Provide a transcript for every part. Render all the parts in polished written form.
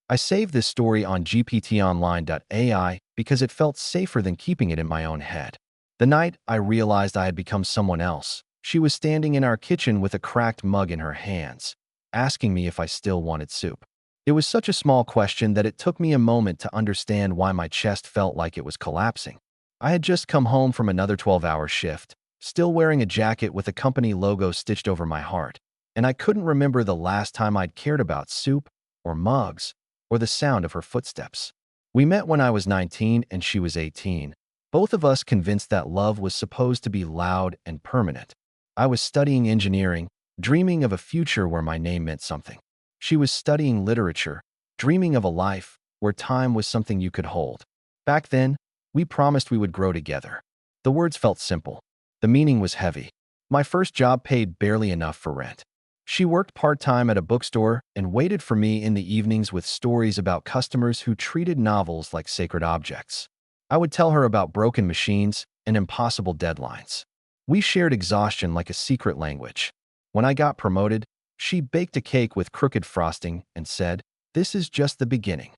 I saved this story on gptonline.ai because it felt safer than keeping it in my own head. The night I realized I had become someone else, she was standing in our kitchen with a cracked mug in her hands, asking me if I still wanted soup. It was such a small question that it took me a moment to understand why my chest felt like it was collapsing. I had just come home from another 12-hour shift, still wearing a jacket with a company logo stitched over my heart, and I couldn't remember the last time I'd cared about soup or mugs or the sound of her footsteps. We met when I was 19 and she was 18, both of us convinced that love was supposed to be loud and permanent. I was studying engineering, dreaming of a future where my name meant something. She was studying literature, dreaming of a life where time was something you could hold. Back then, we promised we would grow together. The words felt simple. The meaning was heavy. My first job paid barely enough for rent. She worked part-time at a bookstore and waited for me in the evenings with stories about customers who treated novels like sacred objects. I would tell her about broken machines and impossible deadlines. We shared exhaustion like a secret language. When I got promoted, she baked a cake with crooked frosting and said, "This is just the beginning."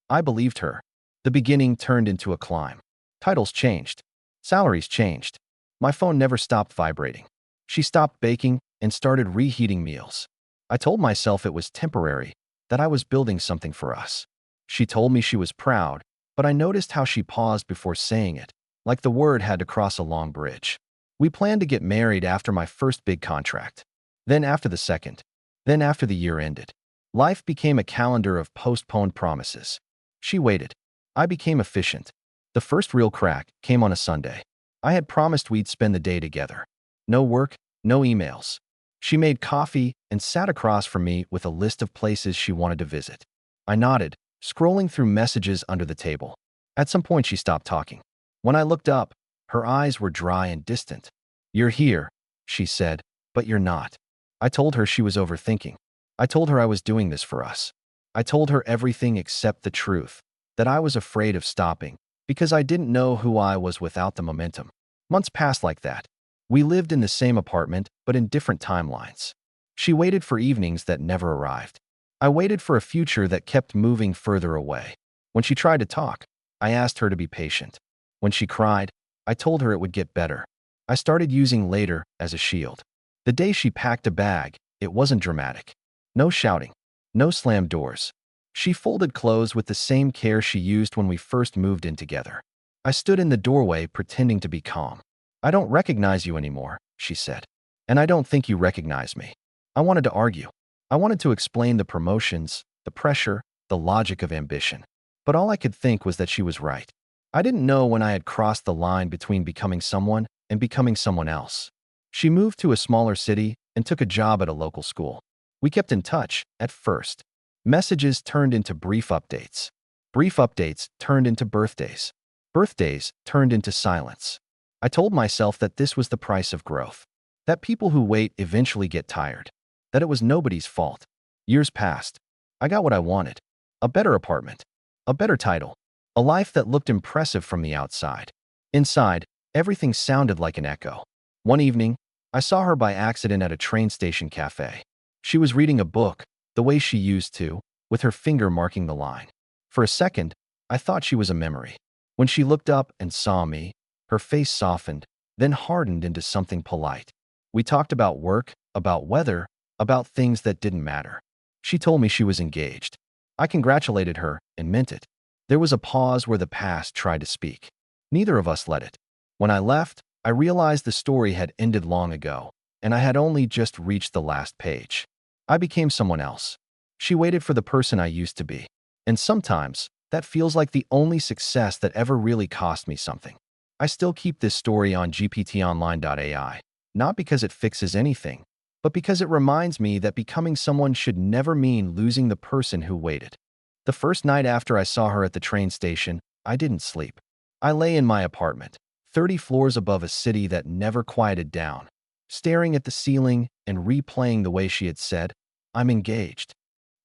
I believed her. The beginning turned into a climb. Titles changed. Salaries changed. My phone never stopped vibrating. She stopped baking and started reheating meals. I told myself it was temporary, that I was building something for us. She told me she was proud, but I noticed how she paused before saying it, like the word had to cross a long bridge. We planned to get married after my first big contract, then after the second, then after the year ended. Life became a calendar of postponed promises. She waited. I became efficient. The first real crack came on a Sunday. I had promised we'd spend the day together. No work, no emails. She made coffee and sat across from me with a list of places she wanted to visit. I nodded, scrolling through messages under the table. At some point, she stopped talking. When I looked up, her eyes were dry and distant. "You're here," she said, "but you're not." I told her she was overthinking. I told her I was doing this for us. I told her everything except the truth, that I was afraid of stopping, because I didn't know who I was without the momentum. Months passed like that. We lived in the same apartment, but in different timelines. She waited for evenings that never arrived. I waited for a future that kept moving further away. When she tried to talk, I asked her to be patient. When she cried, I told her it would get better. I started using later as a shield. The day she packed a bag, it wasn't dramatic. No shouting. No slammed doors. She folded clothes with the same care she used when we first moved in together. I stood in the doorway pretending to be calm. "I don't recognize you anymore," she said. "And I don't think you recognize me." I wanted to argue. I wanted to explain the promotions, the pressure, the logic of ambition. But all I could think was that she was right. I didn't know when I had crossed the line between becoming someone and becoming someone else. She moved to a smaller city and took a job at a local school. We kept in touch, at first. Messages turned into brief updates. Brief updates turned into birthdays. Birthdays turned into silence. I told myself that this was the price of growth, that people who wait eventually get tired, that it was nobody's fault. Years passed. I got what I wanted. A better apartment, a better title, a life that looked impressive from the outside. Inside, everything sounded like an echo. One evening, I saw her by accident at a train station cafe. She was reading a book, the way she used to, with her finger marking the line. For a second, I thought she was a memory. When she looked up and saw me, her face softened, then hardened into something polite. We talked about work, about weather, about things that didn't matter. She told me she was engaged. I congratulated her and meant it. There was a pause where the past tried to speak. Neither of us let it. When I left, I realized the story had ended long ago, and I had only just reached the last page. I became someone else. She waited for the person I used to be. And sometimes, that feels like the only success that ever really cost me something. I still keep this story on gptonline.ai, not because it fixes anything, but because it reminds me that becoming someone should never mean losing the person who waited. The first night after I saw her at the train station, I didn't sleep. I lay in my apartment, 30 floors above a city that never quieted down, staring at the ceiling and replaying the way she had said, "I'm engaged."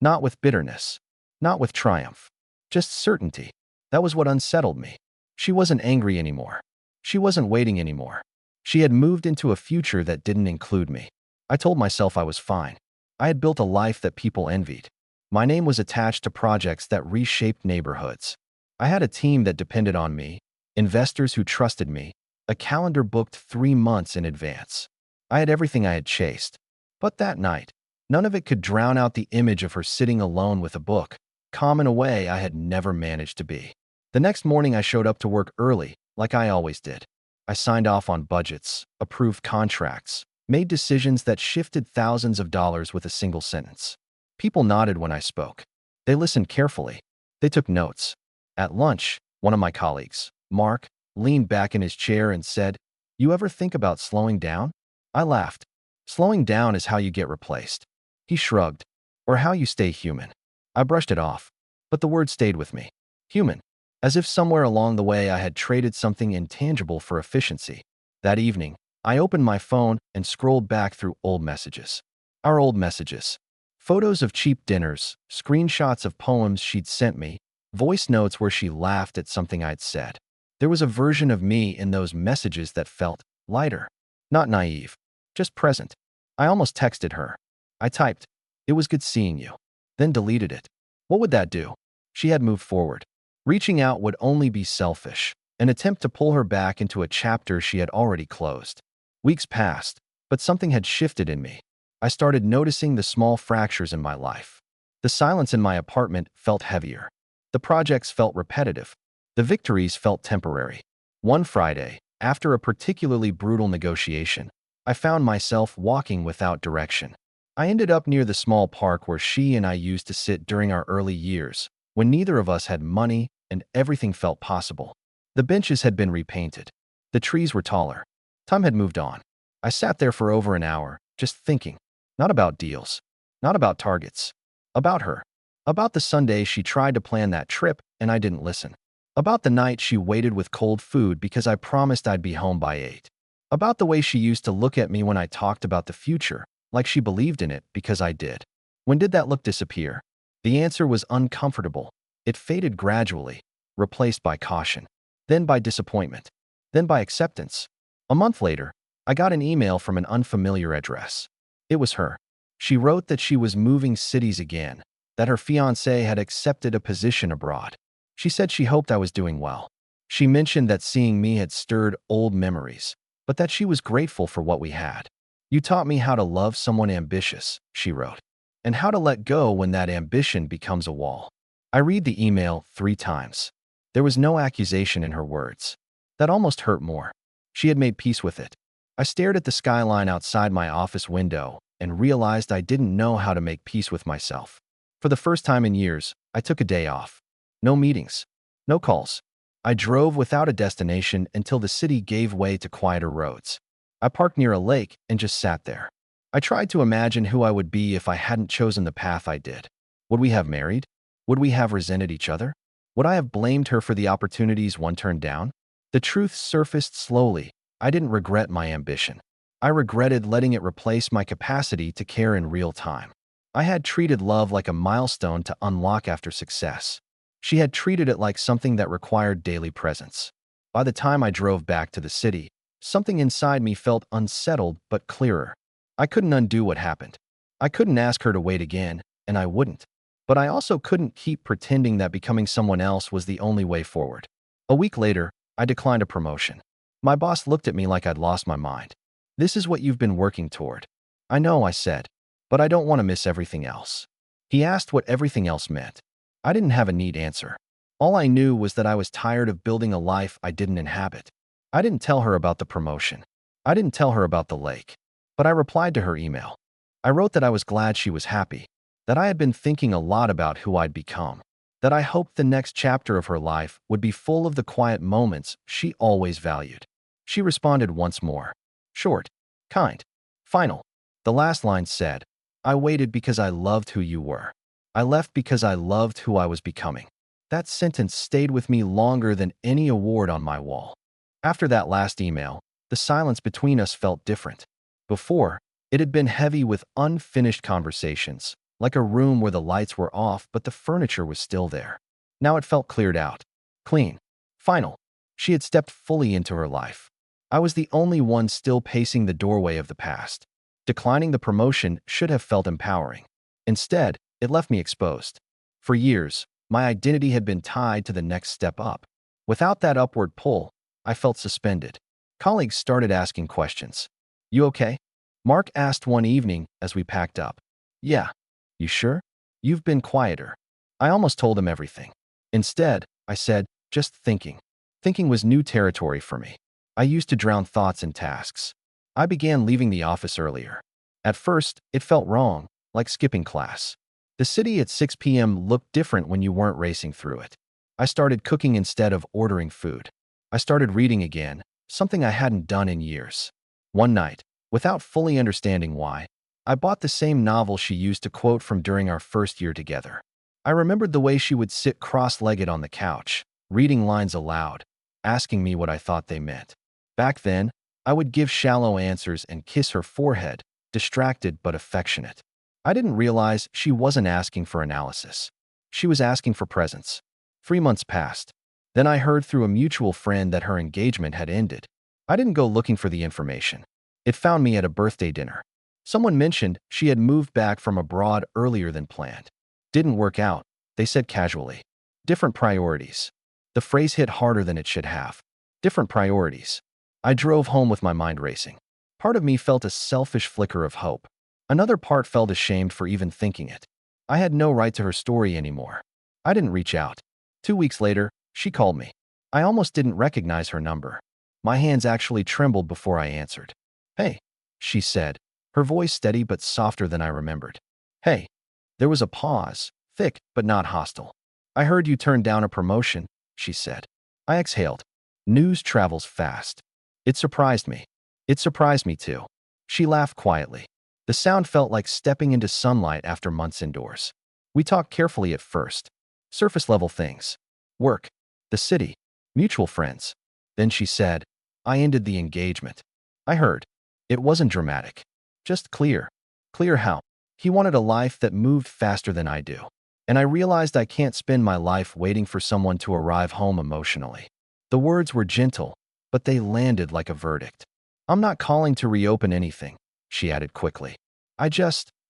Not with bitterness, not with triumph, just certainty. That was what unsettled me. She wasn't angry anymore. She wasn't waiting anymore. She had moved into a future that didn't include me. I told myself I was fine. I had built a life that people envied. My name was attached to projects that reshaped neighborhoods. I had a team that depended on me, investors who trusted me, a calendar booked 3 months in advance. I had everything I had chased. But that night, none of it could drown out the image of her sitting alone with a book, calm in a way I had never managed to be. The next morning I showed up to work early, like I always did. I signed off on budgets, approved contracts, made decisions that shifted thousands of dollars with a single sentence. People nodded when I spoke. They listened carefully. They took notes. At lunch, one of my colleagues, Mark, leaned back in his chair and said, "You ever think about slowing down?" I laughed. Slowing down is how you get replaced. He shrugged. Or how you stay human. I brushed it off. But the word stayed with me. Human. As if somewhere along the way I had traded something intangible for efficiency. That evening, I opened my phone and scrolled back through old messages. Our old messages. Photos of cheap dinners, screenshots of poems she'd sent me, voice notes where she laughed at something I'd said. There was a version of me in those messages that felt lighter. Not naive. Just present. I almost texted her. I typed, "It was good seeing you." Then deleted it. What would that do? She had moved forward. Reaching out would only be selfish, an attempt to pull her back into a chapter she had already closed. Weeks passed, but something had shifted in me. I started noticing the small fractures in my life. The silence in my apartment felt heavier. The projects felt repetitive. The victories felt temporary. One Friday, after a particularly brutal negotiation, I found myself walking without direction. I ended up near the small park where she and I used to sit during our early years, when neither of us had money and everything felt possible. The benches had been repainted. The trees were taller. Time had moved on. I sat there for over an hour, just thinking. Not about deals. Not about targets. About her. About the Sunday she tried to plan that trip and I didn't listen. About the night she waited with cold food because I promised I'd be home by 8. About the way she used to look at me when I talked about the future, like she believed in it because I did. When did that look disappear? The answer was uncomfortable. It faded gradually, replaced by caution, then by disappointment, then by acceptance. A month later, I got an email from an unfamiliar address. It was her. She wrote that she was moving cities again, that her fiancé had accepted a position abroad. She said she hoped I was doing well. She mentioned that seeing me had stirred old memories, but that she was grateful for what we had. "You taught me how to love someone ambitious," she wrote, "and how to let go when that ambition becomes a wall." I read the email 3 times. There was no accusation in her words. That almost hurt more. She had made peace with it. I stared at the skyline outside my office window and realized I didn't know how to make peace with myself. For the first time in years, I took a day off. No meetings. No calls. I drove without a destination until the city gave way to quieter roads. I parked near a lake and just sat there. I tried to imagine who I would be if I hadn't chosen the path I did. Would we have married? Would we have resented each other? Would I have blamed her for the opportunities one turned down? The truth surfaced slowly. I didn't regret my ambition. I regretted letting it replace my capacity to care in real time. I had treated love like a milestone to unlock after success. She had treated it like something that required daily presence. By the time I drove back to the city, something inside me felt unsettled but clearer. I couldn't undo what happened. I couldn't ask her to wait again, and I wouldn't. But I also couldn't keep pretending that becoming someone else was the only way forward. A week later, I declined a promotion. My boss looked at me like I'd lost my mind. "This is what you've been working toward." "I know," I said, "but I don't want to miss everything else." He asked what everything else meant. I didn't have a neat answer. All I knew was that I was tired of building a life I didn't inhabit. I didn't tell her about the promotion. I didn't tell her about the lake. But I replied to her email. I wrote that I was glad she was happy, that I had been thinking a lot about who I'd become, that I hoped the next chapter of her life would be full of the quiet moments she always valued. She responded once more. Short, kind, final. The last line said, "I waited because I loved who you were. I left because I loved who I was becoming." That sentence stayed with me longer than any award on my wall. After that last email, the silence between us felt different. Before, it had been heavy with unfinished conversations, like a room where the lights were off but the furniture was still there. Now it felt cleared out, clean, final. She had stepped fully into her life. I was the only one still pacing the doorway of the past. Declining the promotion should have felt empowering. Instead, It left me exposed. For years, my identity had been tied to the next step up. Without that upward pull, I felt suspended. Colleagues started asking questions. You okay? Mark asked one evening as we packed up. Yeah. You sure? You've been quieter. I almost told him everything. Instead, I said, just thinking. Thinking was new territory for me. I used to drown thoughts in tasks. I began leaving the office earlier. At first, it felt wrong, like skipping class. The city at 6 p.m. looked different when you weren't racing through it. I started cooking instead of ordering food. I started reading again, something I hadn't done in years. One night, without fully understanding why, I bought the same novel she used to quote from during our first year together. I remembered the way she would sit cross-legged on the couch, reading lines aloud, asking me what I thought they meant. Back then, I would give shallow answers and kiss her forehead, distracted but affectionate. I didn't realize she wasn't asking for analysis. She was asking for presence. 3 months passed. Then I heard through a mutual friend that her engagement had ended. I didn't go looking for the information. It found me at a birthday dinner. Someone mentioned she had moved back from abroad earlier than planned. Didn't work out, they said casually. Different priorities. The phrase hit harder than it should have. Different priorities. I drove home with my mind racing. Part of me felt a selfish flicker of hope. Another part felt ashamed for even thinking it. I had no right to her story anymore. I didn't reach out. 2 weeks later, she called me. I almost didn't recognize her number. My hands actually trembled before I answered. Hey, she said, her voice steady but softer than I remembered. Hey. There was a pause, thick but not hostile. I heard you turned down a promotion, she said. I exhaled. News travels fast. It surprised me. It surprised me too. She laughed quietly. The sound felt like stepping into sunlight after months indoors. We talked carefully at first. Surface-level things. Work. The city. Mutual friends. Then she said, I ended the engagement. I heard. It wasn't dramatic. Just clear. Clear how? He wanted a life that moved faster than I do. And I realized I can't spend my life waiting for someone to arrive home emotionally. The words were gentle, but they landed like a verdict. I'm not calling to reopen anything, she added quickly.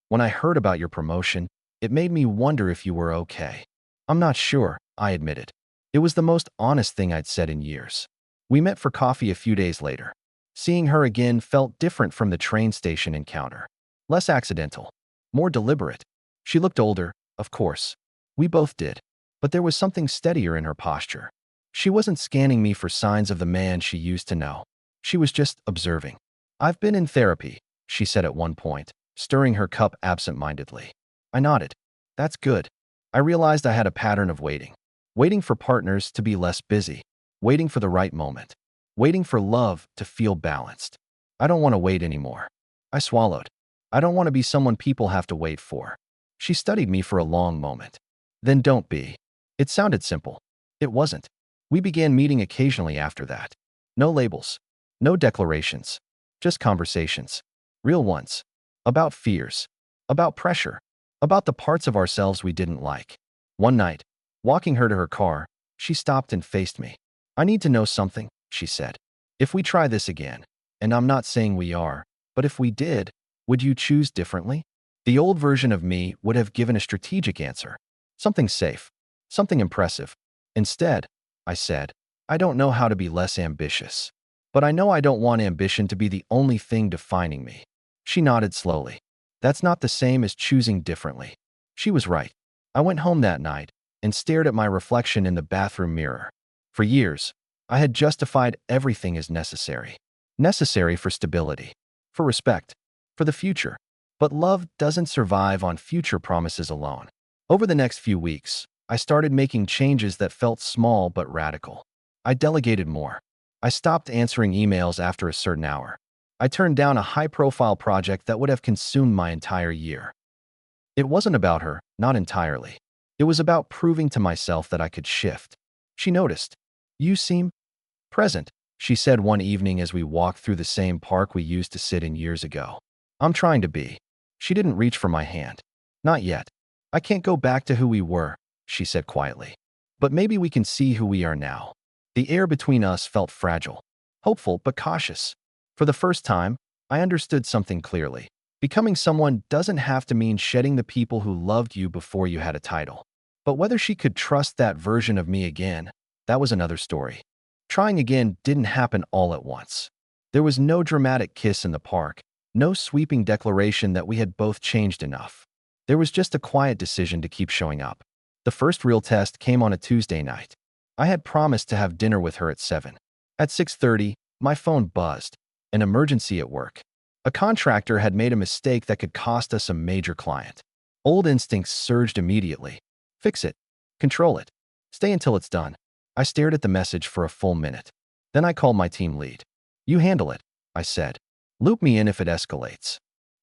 When I heard about your promotion, it made me wonder if you were okay. I'm not sure, I admitted. It was the most honest thing I'd said in years. We met for coffee a few days later. Seeing her again felt different from the train station encounter. Less accidental. More deliberate. She looked older, of course. We both did. But there was something steadier in her posture. She wasn't scanning me for signs of the man she used to know. She was just observing. I've been in therapy, she said at one point, stirring her cup absent-mindedly. I nodded. That's good. I realized I had a pattern of waiting. Waiting for partners to be less busy. Waiting for the right moment. Waiting for love to feel balanced. I don't want to wait anymore. I swallowed. I don't want to be someone people have to wait for. She studied me for a long moment. Then don't be. It sounded simple. It wasn't. We began meeting occasionally after that. No labels. No declarations. Just conversations. Real ones. About fears. About pressure. About the parts of ourselves we didn't like. One night, walking her to her car, she stopped and faced me. I need to know something, she said. If we try this again, and I'm not saying we are, but if we did, would you choose differently? The old version of me would have given a strategic answer. Something safe. Something impressive. Instead, I said, I don't know how to be less ambitious. But I know I don't want ambition to be the only thing defining me. She nodded slowly. That's not the same as choosing differently. She was right. I went home that night and stared at my reflection in the bathroom mirror. For years, I had justified everything as necessary. Necessary for stability. For respect. For the future. But love doesn't survive on future promises alone. Over the next few weeks, I started making changes that felt small but radical. I delegated more. I stopped answering emails after a certain hour. I turned down a high-profile project that would have consumed my entire year. It wasn't about her, not entirely. It was about proving to myself that I could shift. She noticed. You seem present, she said one evening as we walked through the same park we used to sit in years ago. I'm trying to be. She didn't reach for my hand. Not yet. I can't go back to who we were, she said quietly. But maybe we can see who we are now. The air between us felt fragile. Hopeful but cautious. For the first time, I understood something clearly. Becoming someone doesn't have to mean shedding the people who loved you before you had a title. But whether she could trust that version of me again, that was another story. Trying again didn't happen all at once. There was no dramatic kiss in the park, no sweeping declaration that we had both changed enough. There was just a quiet decision to keep showing up. The first real test came on a Tuesday night. I had promised to have dinner with her at 7. At 6:30, my phone buzzed. An emergency at work. A contractor had made a mistake that could cost us a major client. Old instincts surged immediately. Fix it. Control it. Stay until it's done. I stared at the message for a full minute. Then I called my team lead. You handle it, I said. Loop me in if it escalates.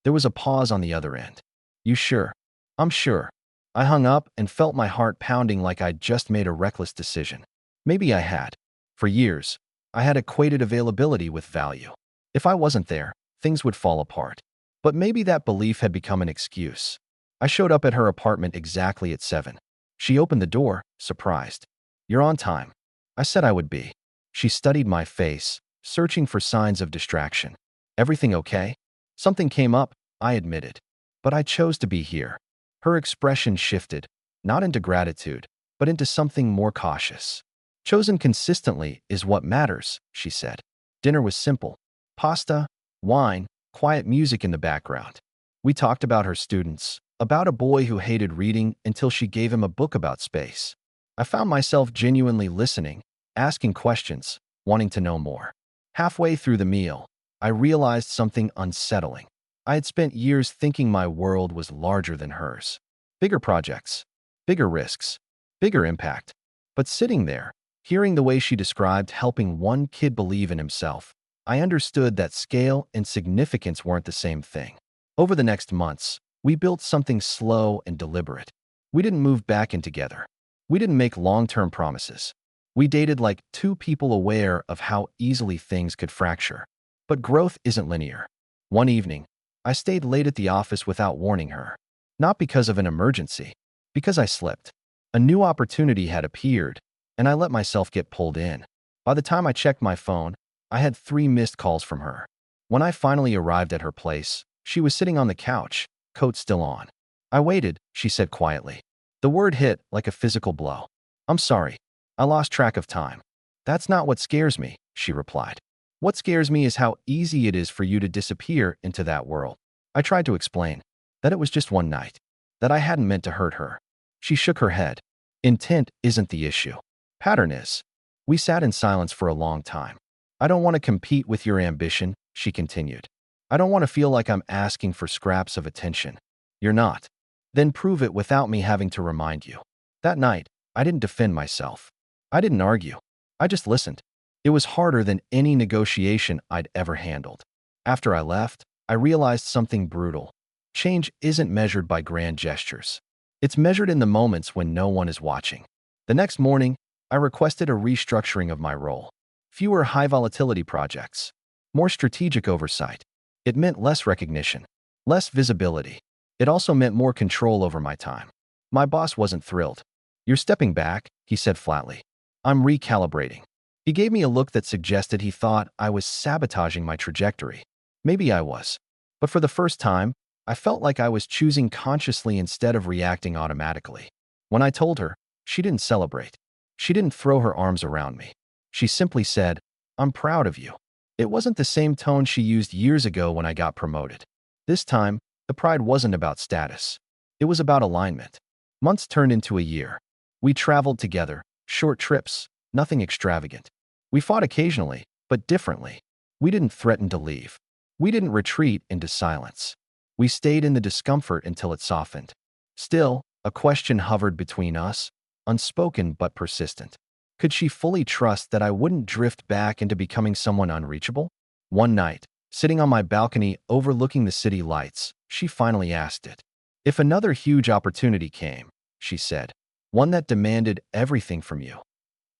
There was a pause on the other end. You sure? I'm sure. I hung up and felt my heart pounding like I'd just made a reckless decision. Maybe I had. For years, I had equated availability with value. If I wasn't there, things would fall apart. But maybe that belief had become an excuse. I showed up at her apartment exactly at 7. She opened the door, surprised. You're on time. I said I would be. She studied my face, searching for signs of distraction. Everything okay? Something came up, I admitted. But I chose to be here. Her expression shifted, not into gratitude, but into something more cautious. Chosen consistently is what matters, she said. Dinner was simple. Pasta, wine, quiet music in the background. We talked about her students, about a boy who hated reading until she gave him a book about space. I found myself genuinely listening, asking questions, wanting to know more. Halfway through the meal, I realized something unsettling. I had spent years thinking my world was larger than hers. Bigger projects, bigger risks, bigger impact. But sitting there, hearing the way she described helping one kid believe in himself, I understood that scale and significance weren't the same thing. Over the next months, we built something slow and deliberate. We didn't move back in together. We didn't make long-term promises. We dated like two people aware of how easily things could fracture. But growth isn't linear. One evening, I stayed late at the office without warning her. Not because of an emergency, because I slipped. A new opportunity had appeared, and I let myself get pulled in. By the time I checked my phone, I had 3 missed calls from her. When I finally arrived at her place, she was sitting on the couch, coat still on. I waited, she said quietly. The word hit like a physical blow. I'm sorry. I lost track of time. That's not what scares me, she replied. What scares me is how easy it is for you to disappear into that world. I tried to explain that it was just one night, that I hadn't meant to hurt her. She shook her head. Intent isn't the issue. Pattern is. We sat in silence for a long time. I don't want to compete with your ambition, she continued. I don't want to feel like I'm asking for scraps of attention. You're not. Then prove it without me having to remind you. That night, I didn't defend myself. I didn't argue. I just listened. It was harder than any negotiation I'd ever handled. After I left, I realized something brutal. Change isn't measured by grand gestures. It's measured in the moments when no one is watching. The next morning, I requested a restructuring of my role. Fewer high-volatility projects. More strategic oversight. It meant less recognition, less visibility. It also meant more control over my time. My boss wasn't thrilled. You're stepping back, he said flatly. I'm recalibrating. He gave me a look that suggested he thought I was sabotaging my trajectory. Maybe I was. But for the first time, I felt like I was choosing consciously instead of reacting automatically. When I told her, she didn't celebrate. She didn't throw her arms around me. She simply said, I'm proud of you. It wasn't the same tone she used years ago when I got promoted. This time, the pride wasn't about status. It was about alignment. Months turned into a year. We traveled together, short trips, nothing extravagant. We fought occasionally, but differently. We didn't threaten to leave. We didn't retreat into silence. We stayed in the discomfort until it softened. Still, a question hovered between us, unspoken but persistent. Could she fully trust that I wouldn't drift back into becoming someone unreachable? One night, sitting on my balcony overlooking the city lights, she finally asked it. If another huge opportunity came, she said, one that demanded everything from you,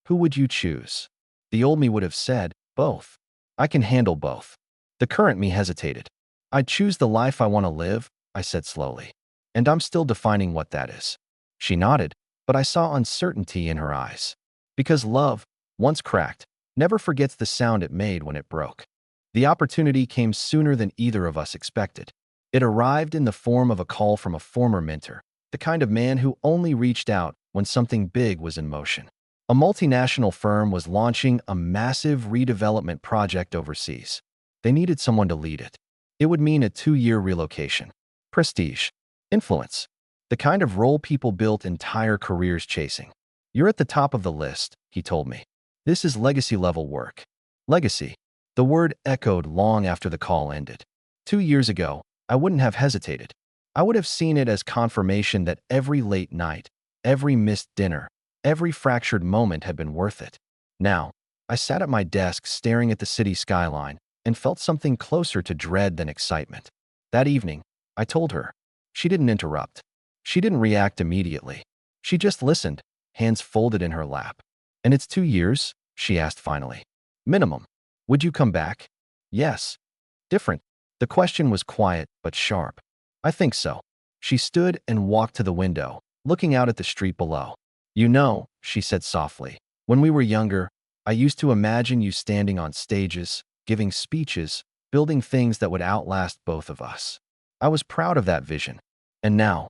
who would you choose? The old me would have said, both. I can handle both. The current me hesitated. I'd choose the life I want to live, I said slowly. And I'm still defining what that is. She nodded, but I saw uncertainty in her eyes. Because love, once cracked, never forgets the sound it made when it broke. The opportunity came sooner than either of us expected. It arrived in the form of a call from a former mentor, the kind of man who only reached out when something big was in motion. A multinational firm was launching a massive redevelopment project overseas. They needed someone to lead it. It would mean a 2-year relocation. Prestige. Influence. The kind of role people built entire careers chasing. You're at the top of the list, he told me. This is legacy-level work. Legacy. The word echoed long after the call ended. 2 years ago, I wouldn't have hesitated. I would have seen it as confirmation that every late night, every missed dinner, every fractured moment had been worth it. Now, I sat at my desk staring at the city skyline and felt something closer to dread than excitement. That evening, I told her. She didn't interrupt. She didn't react immediately. She just listened, hands folded in her lap. "And it's 2 years?" she asked finally. "Minimum. Would you come back?" "Yes." "Different." The question was quiet but sharp. "I think so." She stood and walked to the window, looking out at the street below. "You know," she said softly, "when we were younger, I used to imagine you standing on stages, giving speeches, building things that would outlast both of us. I was proud of that vision. And now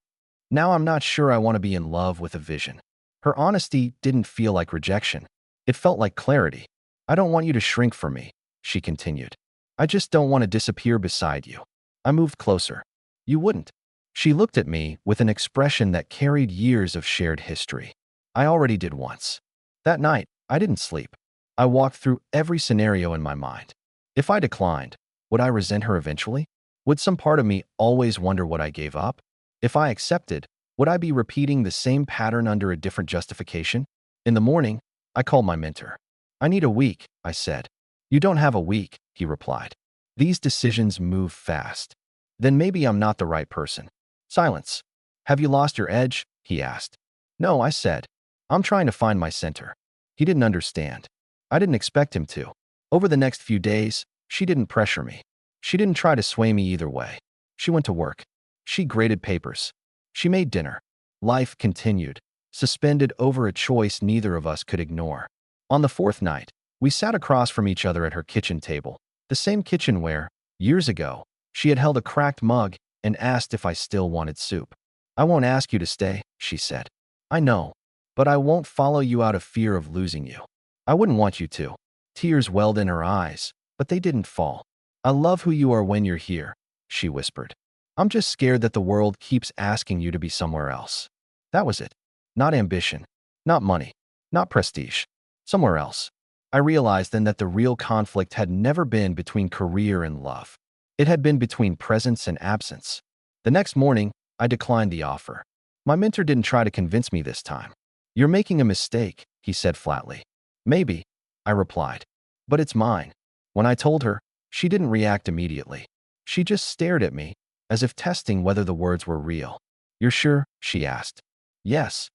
I'm not sure I want to be in love with a vision." Her honesty didn't feel like rejection. It felt like clarity. "I don't want you to shrink from me," she continued. "I just don't want to disappear beside you." I moved closer. "You wouldn't." She looked at me with an expression that carried years of shared history. "I already did once." That night, I didn't sleep. I walked through every scenario in my mind. If I declined, would I resent her eventually? Would some part of me always wonder what I gave up? If I accepted, would I be repeating the same pattern under a different justification? In the morning, I called my mentor. "I need a week," I said. "You don't have a week," he replied. "These decisions move fast." "Then maybe I'm not the right person." Silence. "Have you lost your edge?" he asked. "No," I said. "I'm trying to find my center." He didn't understand. I didn't expect him to. Over the next few days, she didn't pressure me. She didn't try to sway me either way. She went to work. She graded papers. She made dinner. Life continued, suspended over a choice neither of us could ignore. On the fourth night, we sat across from each other at her kitchen table, the same kitchen where, years ago, she had held a cracked mug and asked if I still wanted soup. "I won't ask you to stay," she said. "I know, but I won't follow you out of fear of losing you." "I wouldn't want you to." Tears welled in her eyes, but they didn't fall. "I love who you are when you're here," she whispered. "I'm just scared that the world keeps asking you to be somewhere else." That was it. Not ambition, not money, not prestige. Somewhere else. I realized then that the real conflict had never been between career and love. It had been between presence and absence. The next morning, I declined the offer. My mentor didn't try to convince me this time. "You're making a mistake," he said flatly. "Maybe," I replied. "But it's mine." When I told her, she didn't react immediately. She just stared at me, as if testing whether the words were real. "You're sure?" she asked. "Yes."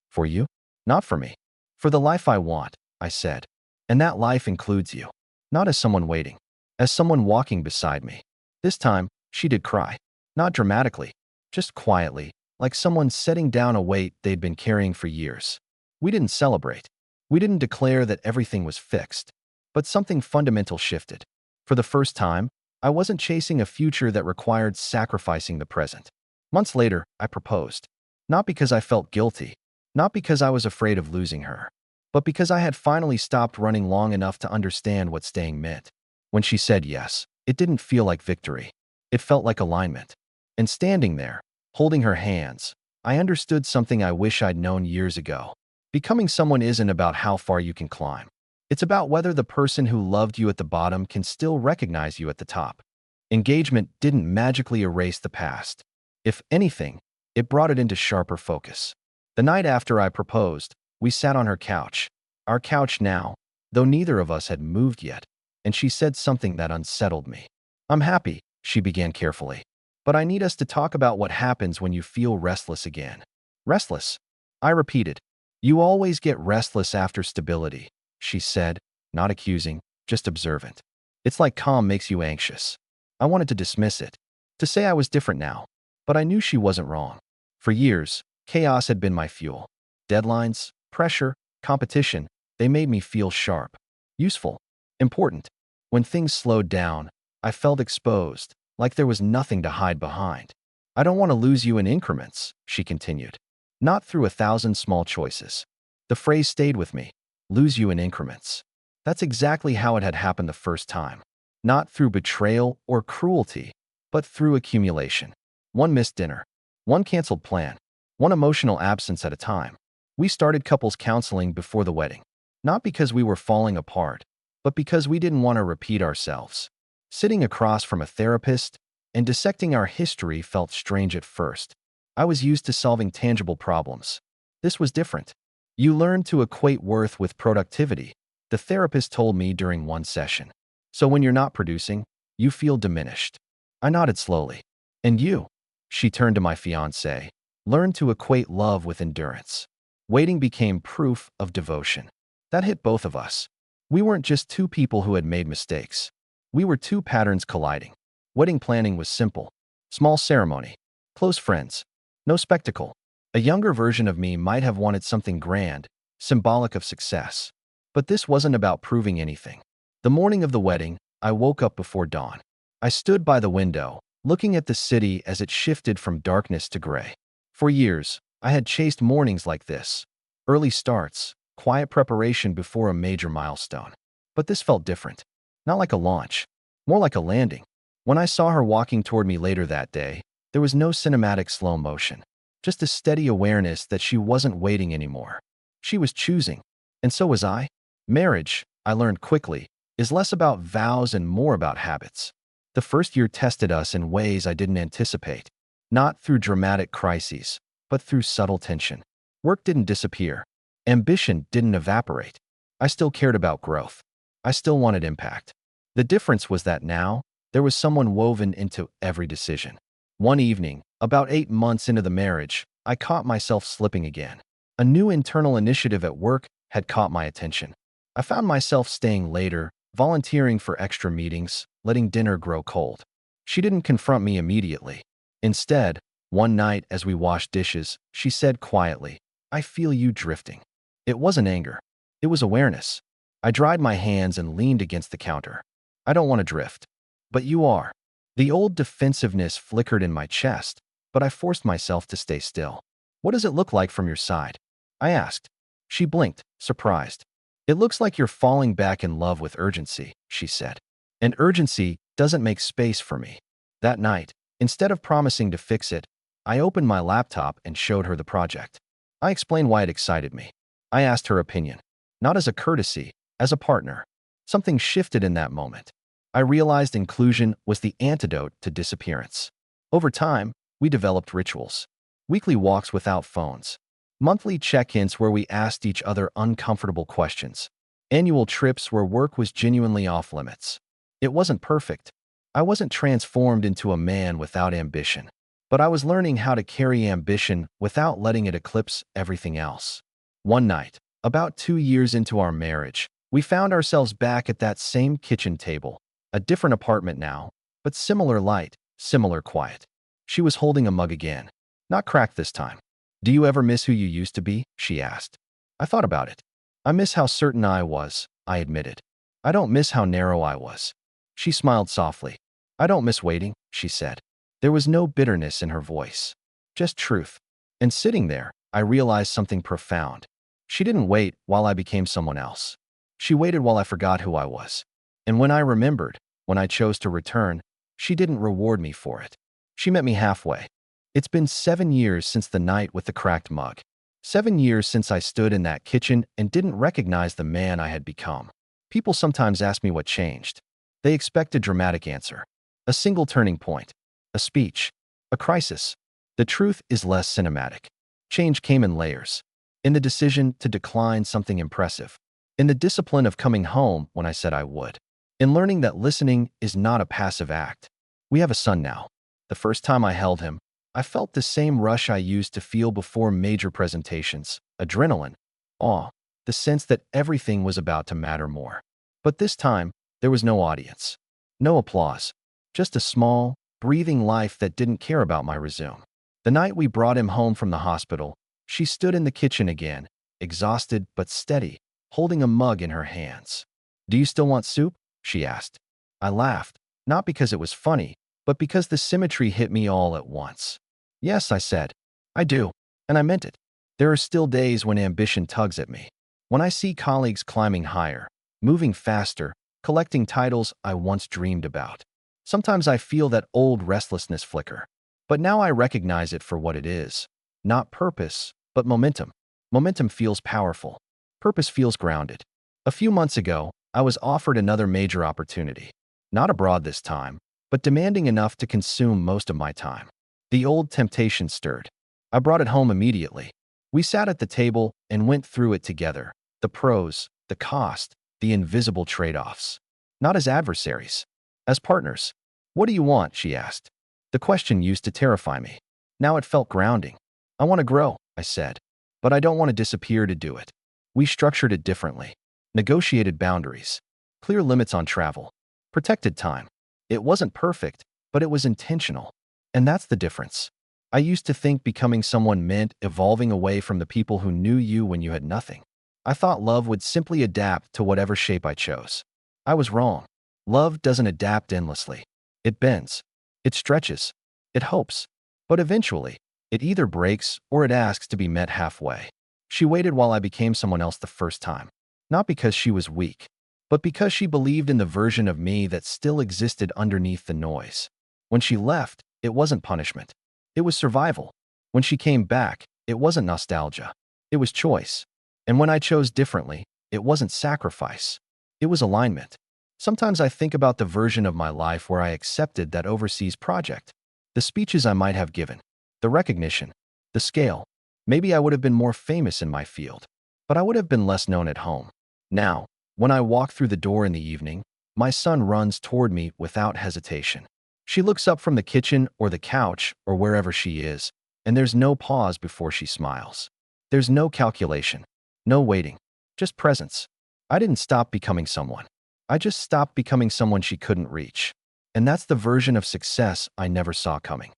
"For you? Not for me." "For the life I want," I said. "And that life includes you." Not as someone waiting, as someone walking beside me. This time, she did cry. Not dramatically, just quietly, like someone setting down a weight they'd been carrying for years. We didn't celebrate. We didn't declare that everything was fixed. But something fundamental shifted. For the first time, I wasn't chasing a future that required sacrificing the present. Months later, I proposed. Not because I felt guilty, not because I was afraid of losing her, but because I had finally stopped running long enough to understand what staying meant. When she said yes, it didn't feel like victory. It felt like alignment. And standing there, holding her hands, I understood something I wish I'd known years ago. Becoming someone isn't about how far you can climb. It's about whether the person who loved you at the bottom can still recognize you at the top. Engagement didn't magically erase the past. If anything, it brought it into sharper focus. The night after I proposed, we sat on her couch. Our couch now, though neither of us had moved yet, and she said something that unsettled me. "I'm happy," she began carefully, "but I need us to talk about what happens when you feel restless again." "Restless?" I repeated. "You always get restless after stability," she said, not accusing, just observant. "It's like calm makes you anxious." I wanted to dismiss it, to say I was different now, but I knew she wasn't wrong. For years, chaos had been my fuel. Deadlines, pressure, competition, they made me feel sharp, useful, important. When things slowed down, I felt exposed, like there was nothing to hide behind. I don't want to lose you in increments, she continued. Not through 1,000 small choices. The phrase stayed with me. Lose you in increments. That's exactly how it had happened the first time. Not through betrayal or cruelty, but through accumulation. One missed dinner. One canceled plan. One emotional absence at a time. We started couples counseling before the wedding. Not because we were falling apart, but because we didn't want to repeat ourselves. Sitting across from a therapist and dissecting our history felt strange at first. I was used to solving tangible problems. This was different. You learn to equate worth with productivity, the therapist told me during one session. So when you're not producing, you feel diminished. I nodded slowly. And you? She turned to my fiancé. Learn to equate love with endurance. Waiting became proof of devotion. That hit both of us. We weren't just two people who had made mistakes. We were two patterns colliding. Wedding planning was simple. Small ceremony. Close friends. No spectacle. A younger version of me might have wanted something grand, symbolic of success. But this wasn't about proving anything. The morning of the wedding, I woke up before dawn. I stood by the window, looking at the city as it shifted from darkness to gray. For years, I had chased mornings like this. Early starts, quiet preparation before a major milestone. But this felt different. Not like a launch, more like a landing. When I saw her walking toward me later that day, there was no cinematic slow motion. Just a steady awareness that she wasn't waiting anymore. She was choosing. And so was I. Marriage, I learned quickly, is less about vows and more about habits. The first year tested us in ways I didn't anticipate. Not through dramatic crises, but through subtle tension. Work didn't disappear. Ambition didn't evaporate. I still cared about growth. I still wanted impact. The difference was that now, there was someone woven into every decision. One evening, about 8 months into the marriage, I caught myself slipping again. A new internal initiative at work had caught my attention. I found myself staying later, volunteering for extra meetings, letting dinner grow cold. She didn't confront me immediately. Instead, one night as we washed dishes, she said quietly, "I feel you drifting." It wasn't anger. It was awareness. I dried my hands and leaned against the counter. "I don't want to drift. But you are." The old defensiveness flickered in my chest, but I forced myself to stay still. "What does it look like from your side?" I asked. She blinked, surprised. "It looks like you're falling back in love with urgency," she said. "And urgency doesn't make space for me." That night, instead of promising to fix it, I opened my laptop and showed her the project. I explained why it excited me. I asked her opinion. Not as a courtesy, as a partner. Something shifted in that moment. I realized inclusion was the antidote to disappearance. Over time, we developed rituals. Weekly walks without phones. Monthly check-ins where we asked each other uncomfortable questions. Annual trips where work was genuinely off limits. It wasn't perfect. I wasn't transformed into a man without ambition. But I was learning how to carry ambition without letting it eclipse everything else. One night, about 2 years into our marriage, we found ourselves back at that same kitchen table. A different apartment now, but similar light, similar quiet. She was holding a mug again. Not cracked this time. "Do you ever miss who you used to be?" she asked. I thought about it. "I miss how certain I was," I admitted. "I don't miss how narrow I was." She smiled softly. "I don't miss waiting," she said. There was no bitterness in her voice. Just truth. And sitting there, I realized something profound. She didn't wait while I became someone else. She waited while I forgot who I was. And when I remembered, when I chose to return, she didn't reward me for it. She met me halfway. It's been 7 years since the night with the cracked mug. 7 years since I stood in that kitchen and didn't recognize the man I had become. People sometimes ask me what changed. They expect a dramatic answer. A single turning point. A speech. A crisis. The truth is less cinematic. Change came in layers. In the decision to decline something impressive. In the discipline of coming home when I said I would. In learning that listening is not a passive act. We have a son now. The first time I held him, I felt the same rush I used to feel before major presentations. Adrenaline. Awe. The sense that everything was about to matter more. But this time, there was no audience. No applause. Just a small, breathing life that didn't care about my resume. The night we brought him home from the hospital, she stood in the kitchen again, exhausted but steady, holding a mug in her hands. "Do you still want soup?" she asked. I laughed, not because it was funny, but because the symmetry hit me all at once. Yes, I said. I do. And I meant it. There are still days when ambition tugs at me. When I see colleagues climbing higher, moving faster, collecting titles I once dreamed about. Sometimes I feel that old restlessness flicker. But now I recognize it for what it is. Not purpose, but momentum. Momentum feels powerful. Purpose feels grounded. A few months ago, I was offered another major opportunity. Not abroad this time, but demanding enough to consume most of my time. The old temptation stirred. I brought it home immediately. We sat at the table and went through it together. The pros, the cost, the invisible trade-offs. Not as adversaries, as partners. What do you want? She asked. The question used to terrify me. Now it felt grounding. I want to grow, I said. But I don't want to disappear to do it. We structured it differently. Negotiated boundaries. Clear limits on travel. Protected time. It wasn't perfect, but it was intentional. And that's the difference. I used to think becoming someone meant evolving away from the people who knew you when you had nothing. I thought love would simply adapt to whatever shape I chose. I was wrong. Love doesn't adapt endlessly. It bends. It stretches. It hopes. But eventually, it either breaks or it asks to be met halfway. She waited while I became someone else the first time. Not because she was weak, but because she believed in the version of me that still existed underneath the noise. When she left, it wasn't punishment. It was survival. When she came back, it wasn't nostalgia. It was choice. And when I chose differently, it wasn't sacrifice. It was alignment. Sometimes I think about the version of my life where I accepted that overseas project. The speeches I might have given. The recognition. The scale. Maybe I would have been more famous in my field. But I would have been less known at home. Now, when I walk through the door in the evening, my son runs toward me without hesitation. She looks up from the kitchen or the couch or wherever she is, and there's no pause before she smiles. There's no calculation, no waiting, just presence. I didn't stop becoming someone. I just stopped becoming someone she couldn't reach. And that's the version of success I never saw coming.